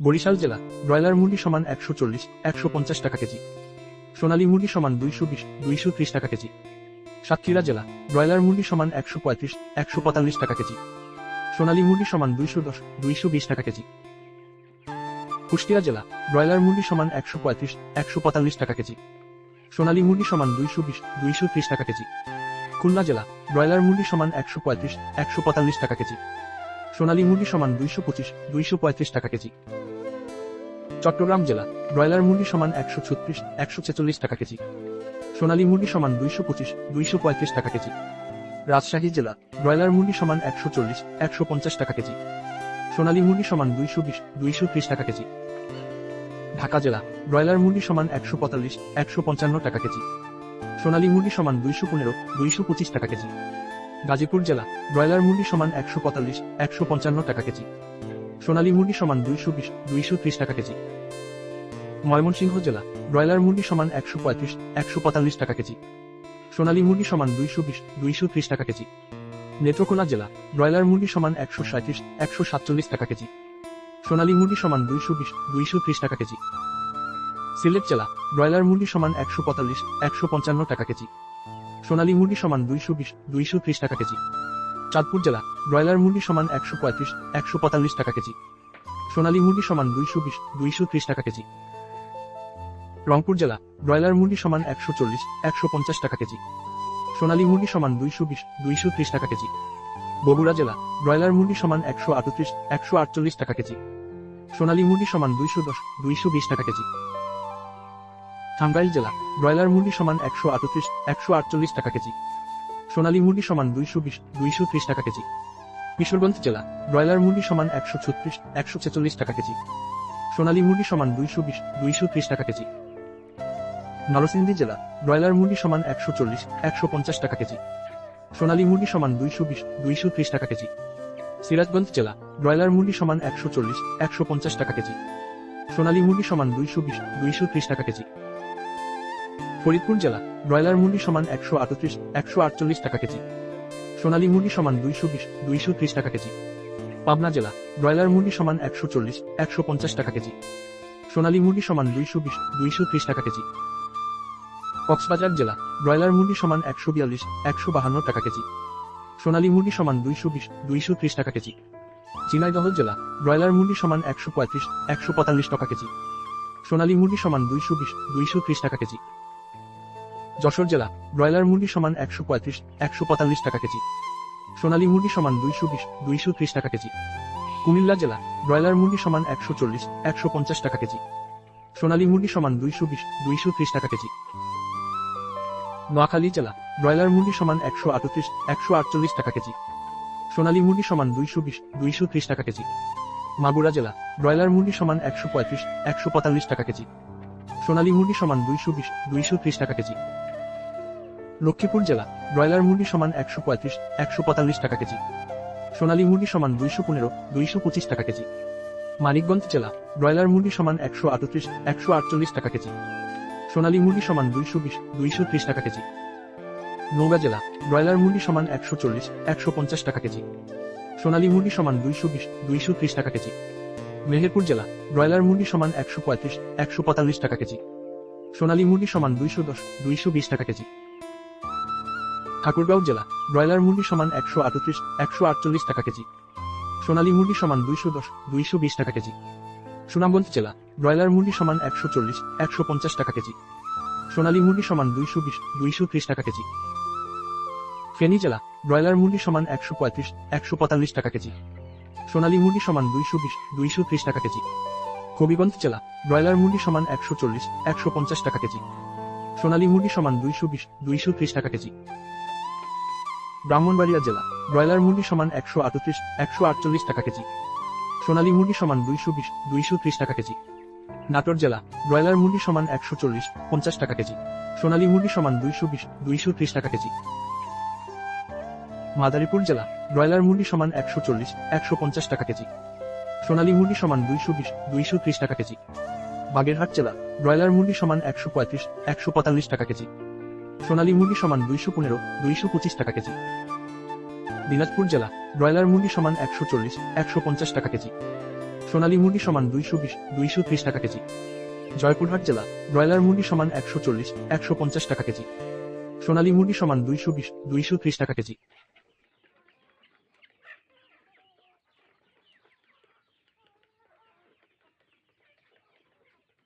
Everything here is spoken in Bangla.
বরিশাল জেলা ব্রয়লার মুরগি সমান 140-150 টাকা কেজি। সোনালী মুরগি সমান 220-230 টাকা কেজি। সাতক্ষীরা জেলা ব্রয়লার মুরগি সমান 135-145 টাকা কেজি। সোনালী মুরগি সমান 210-220 টাকা কেজি। কুষ্টিয়া জেলা ব্রয়লার মুরগি সমান 135-145 টাকা কেজি। সোনালী মুরগি সমান 220-230 টাকা কেজি। খুলনা জেলা ব্রয়লার মুরগি সমান 135-145 টাকা কেজি। সোনালী মুরগি সমান 225-235 টাকা কেজি। চট্টগ্রাম জেলা ব্রয়লার মুরগি সমান 136-146 টাকা কেজি। সোনালী মুরগি সমান 225-235 টাকা কেজি। রাজশাহী জেলা ব্রয়লার মুরগি সমান 140-150 টাকা কেজি। সোনালী মুরগি সমান 220-230 টাকা কেজি। ঢাকা জেলা ব্রয়লার মুরগি সমান 145-155 টাকা কেজি। সোনালী মুরগি সমান 215-225 টাকা কেজি। গাজীপুর জেলা ব্রয়লার মুরগি সমান 145-155 টাকা কেজি। সোনালী মুরগি সমান 220-230 টাকা কেজি। ময়মনসিংহ জেলা ব্রয়লার মুরগি সমান 135-145 টাকা কেজি। সোনালী মুরগি সমান 220-230 টাকা কেজি। নেত্রকোনা জেলা ব্রয়লার মুরগি সমান 137-147 টাকা কেজি। সোনালী মুরগি সমান 220-230 টাকা কেজি। সিলেট জেলা ব্রয়লার মুরগি সমান 145-155 টাকা কেজি। সোনালী মুরগি সমান 220-230 টাকা কেজি। চাঁদপুর জেলা ব্রয়লার মুরগি সমান 135-145 টাকা কেজি। সোনালী মুরগি সমান 220-230 টাকা কেজি। রংপুর জেলা ব্রয়লার মুরগি সমান 140-150 টাকা কেজি। সোনালী মুরগি সমান 220-230 টাকা কেজি। বগুড়া জেলা ব্রয়লার মুরগি সমান 138-148 টাকা কেজি। সোনালী মুরগি সমান 210-220 টাকা কেজি। টাঙ্গাইল জেলা ব্রয়লার মুরগি সমান 138-148 টাকা কেজি। সোনালী মুরগি সমান 220-230 টাকা কেজি। কিশোরগঞ্জ জেলা ব্রয়লার মুরগি সমান 136-146 টাকা কেজি। সোনালী মুরগি সমান 220-230 টাকা কেজি। নরসিংদী জেলা ব্রয়লার মুরগি সমান 140-150 টাকা কেজি। সোনালী মুরগি সমান 220-230 টাকা কেজি। সিরাজগঞ্জ জেলা ব্রয়লার মুরগি সমান 140-150 টাকা কেজি। সোনালী মুরগি সমান 220-230 টাকা কেজি। ফরিদপুর জেলা ব্রয়লার মুরগি সমান 138-148 টাকা কেজি। সোনালী মুরগি সমান 220-230 টাকা কেজি। পাবনা জেলা ব্রয়লার মুরগি সমান 140-150 টাকা কেজি। সোনালী মুরগি সমান 220-230 টাকা কেজি। কক্সবাজার জেলা ব্রয়লার মুরগি সমান 142-152 টাকা কেজি। সোনালী মুরগি সমান 220-230 টাকা কেজি। ঝিনাইদহ জেলা ব্রয়লার মুরগি সমান 135-145 টাকা কেজি। সোনালী মুরগি সমান 220-230 টাকা কেজি। যশোর জেলা ব্রয়লার মুরগি সমান 135-145 টাকা কেজি। সোনালী মুরগি সমান 220-230 টাকা কেজি। কুমিল্লা জেলা ব্রয়লার মুরগি সমান 140-150 টাকা কেজি। সোনালী মুরগি সমান 220-230 টাকা কেজি। নোয়াখালী জেলা ব্রয়লার মুরগি সমান 138-148 টাকা কেজি। সোনালী মুরগি সমান 220-230 টাকা কেজি। মাগুরা জেলা ব্রয়লার মুরগি সমান 135-145 টাকা কেজি। সোনালী মুরগি সমান 220-230 টাকা কেজি। লক্ষ্মীপুর জেলা ব্রয়লার মুরগি সমান 135-145 টাকা কেজি। সোনালী মুরগি সমান 215-225 টাকা কেজি। মানিকগঞ্জ জেলা ব্রয়লার মুরগি সমান 138-148 টাকা কেজি। সোনালী মুরগি সমান 220-230 টাকা কেজি। নওগাঁ জেলা ব্রয়লার মুরগি সমান 140-150 টাকা কেজি। সোনালী মুরগি সমান 220-230 টাকা কেজি। মেহেরপুর জেলা ব্রয়লার মুরগি সমান 135-145 টাকা কেজি। সোনালী মুরগি সমান 210-220 টাকা কেজি। ঠাকুরগাঁও জেলা ব্রয়লার মুরগি সমান 138-148 টাকা কেজি। সোনালী মুরগি সমান 210-220 টাকা কেজি। সুনামগঞ্জ জেলা ব্রয়লার মুরগি সমান 140-150 টাকা কেজি। সোনালী মুরগি সমান 220-230 টাকা কেজি। ফেনী জেলা ব্রয়লার মুরগি সমান 135-145 টাকা কেজি। সোনালী মুরগি সমান 220-230 টাকা কেজি। হবিগঞ্জ জেলা ব্রয়লার মুরগি সমান 140-150 টাকা কেজি। সোনালী মুরগি সমান 220-230 টাকা কেজি। ব্রাহ্মণবাড়িয়া জেলা ব্রয়লার মুরগি সমান 138-148 টাকা কেজি। সোনালী মুরগি সমান 220-230 টাকা কেজি। নাটোর জেলা ব্রয়লার মুরগি সমান 140-50 টাকা কেজি। সোনালী মুরগি সমান 220-230 টাকা কেজি। মাদারীপুর জেলা ব্রয়লার মুরগি সমান 140-150 টাকা কেজি। সোনালী মুরগি সমান 220-230 টাকা কেজি। বাগেরহাট জেলা ব্রয়লার মুরগি সমান 135-145 টাকা কেজি। সোনালী মুরগি সমান 215-225 টাকা কেজি। দিনাজপুর জেলা ব্রয়লার মুরগি সমান 140-150 টাকা কেজি। সোনালী মুরগি সমান 220-230 টাকা কেজি। জয়পুরহাট জেলা, ব্রয়লার মুরগি সমান 140-150 টাকা কেজি। সোনালী মুরগি সমান 220-230 টাকা কেজি।